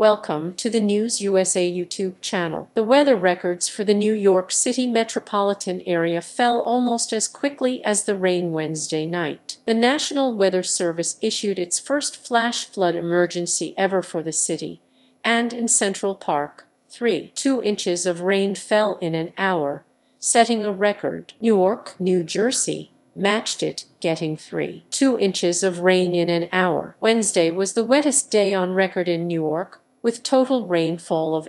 Welcome to the News USA YouTube channel. The weather records for the New York City metropolitan area fell almost as quickly as the rain Wednesday night. The National Weather Service issued its first flash flood emergency ever for the city, and in Central Park, 2 inches of rain fell in an hour, setting a record. Newark, New Jersey, matched it, getting 2 inches of rain in an hour. Wednesday was the wettest day on record in Newark, with total rainfall of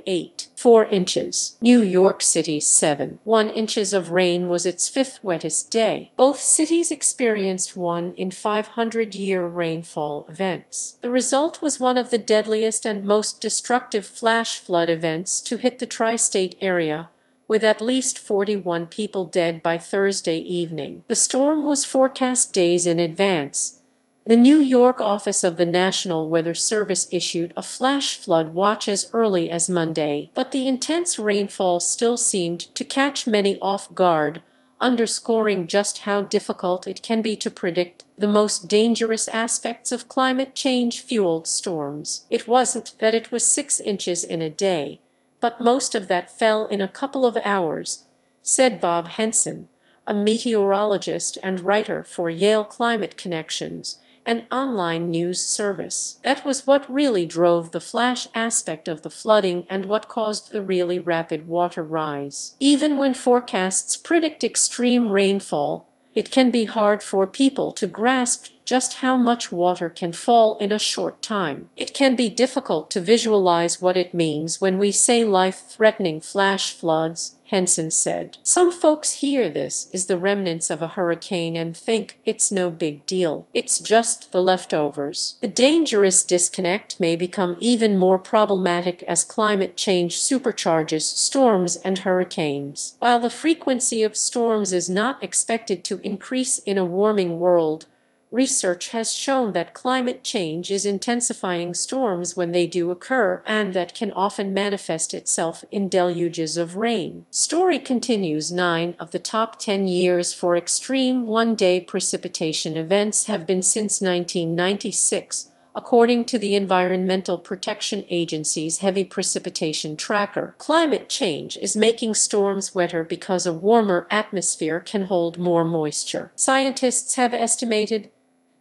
4 inches. New York City's 1 inches of rain was its fifth wettest day. Both cities experienced 1 in 500-year rainfall events. The result was one of the deadliest and most destructive flash flood events to hit the tri-state area, with at least 41 people dead by Thursday evening. The storm was forecast days in advance. The New York office of the National Weather Service issued a flash flood watch as early as Monday, but the intense rainfall still seemed to catch many off guard, underscoring just how difficult it can be to predict the most dangerous aspects of climate change-fueled storms. It wasn't that it was 6 inches in a day, but most of that fell in a couple of hours, said Bob Henson, a meteorologist and writer for Yale Climate Connections, an online news service. That was what really drove the flash aspect of the flooding and what caused the really rapid water rise. Even when forecasts predict extreme rainfall, it can be hard for people to grasp just how much water can fall in a short time. It can be difficult to visualize what it means when we say life-threatening flash floods, Henson said. Some folks hear this is the remnants of a hurricane and think it's no big deal. It's just the leftovers. The dangerous disconnect may become even more problematic as climate change supercharges storms and hurricanes. While the frequency of storms is not expected to increase in a warming world, research has shown that climate change is intensifying storms when they do occur, and that can often manifest itself in deluges of rain. Story continues. 9 of the top 10 years for extreme one-day precipitation events have been since 1996, according to the Environmental Protection Agency's Heavy Precipitation Tracker. Climate change is making storms wetter because a warmer atmosphere can hold more moisture. Scientists have estimated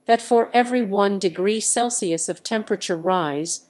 that for every 1 degree Celsius of temperature rise,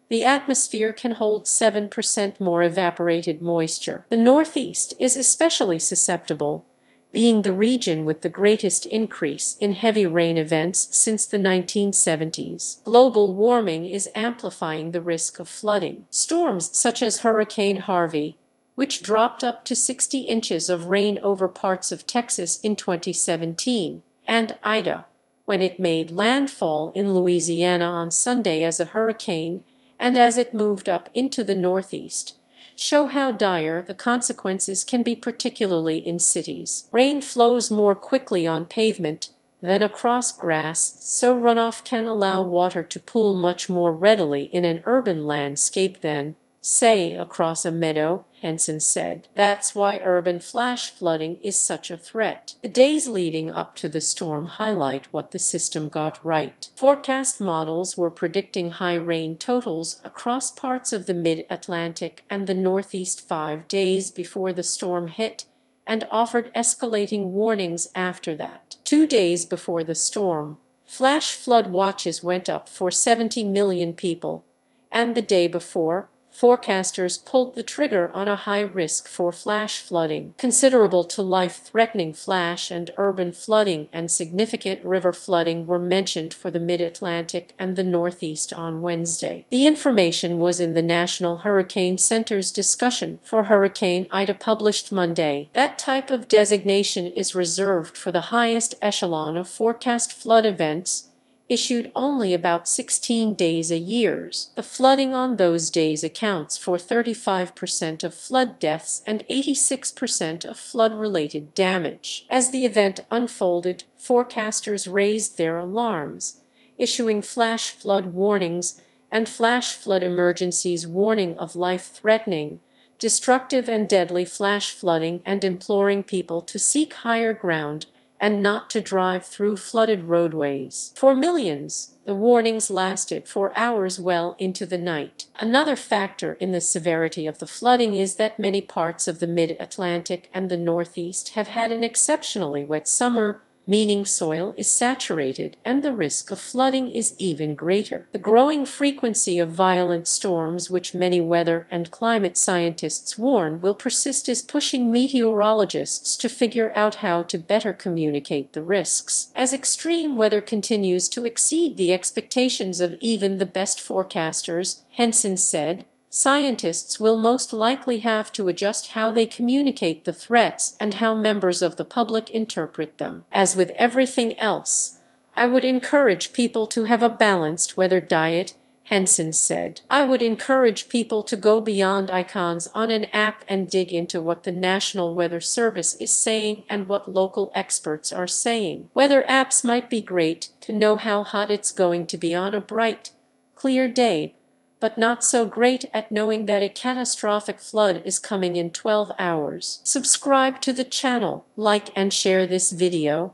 the atmosphere can hold 7% more evaporated moisture. The Northeast is especially susceptible, being the region with the greatest increase in heavy rain events since the 1970s. Global warming is amplifying the risk of flooding. Storms such as Hurricane Harvey, which dropped up to 60 inches of rain over parts of Texas in 2017, and Ida, when it made landfall in Louisiana on Sunday as a hurricane and as it moved up into the Northeast, show how dire the consequences can be, particularly in cities. Rain flows more quickly on pavement than across grass, so runoff can allow water to pool much more readily in an urban landscape than, say, across a meadow, Henson said. That's why urban flash flooding is such a threat. The days leading up to the storm highlight what the system got right. Forecast models were predicting high rain totals across parts of the mid-Atlantic and the Northeast 5 days before the storm hit, and offered escalating warnings after that. 2 days before the storm, flash flood watches went up for 70 million people, and the day before, forecasters pulled the trigger on a high risk for flash flooding, considerable to life-threatening flash and urban flooding, and significant river flooding were mentioned for the mid-Atlantic and the Northeast on Wednesday. The information was in the National Hurricane Center's discussion for Hurricane Ida published Monday. That type of designation is reserved for the highest echelon of forecast flood events, issued only about 16 days a year. The flooding on those days accounts for 35% of flood deaths and 86% of flood-related damage. As the event unfolded, forecasters raised their alarms, issuing flash flood warnings and flash flood emergencies, warning of life-threatening, destructive and deadly flash flooding, and imploring people to seek higher ground and not to drive through flooded roadways. For millions, the warnings lasted for hours well into the night. Another factor in the severity of the flooding is that many parts of the mid-Atlantic and the Northeast have had an exceptionally wet summer, meaning soil is saturated and the risk of flooding is even greater. The growing frequency of violent storms, which many weather and climate scientists warn will persist, is pushing meteorologists to figure out how to better communicate the risks. As extreme weather continues to exceed the expectations of even the best forecasters, Henson said, scientists will most likely have to adjust how they communicate the threats and how members of the public interpret them. As with everything else, I would encourage people to have a balanced weather diet, Henson said. I would encourage people to go beyond icons on an app and dig into what the National Weather Service is saying and what local experts are saying. Weather apps might be great to know how hot it's going to be on a bright, clear day, but not so great at knowing that a catastrophic flood is coming in 12 hours. Subscribe to the channel, like and share this video.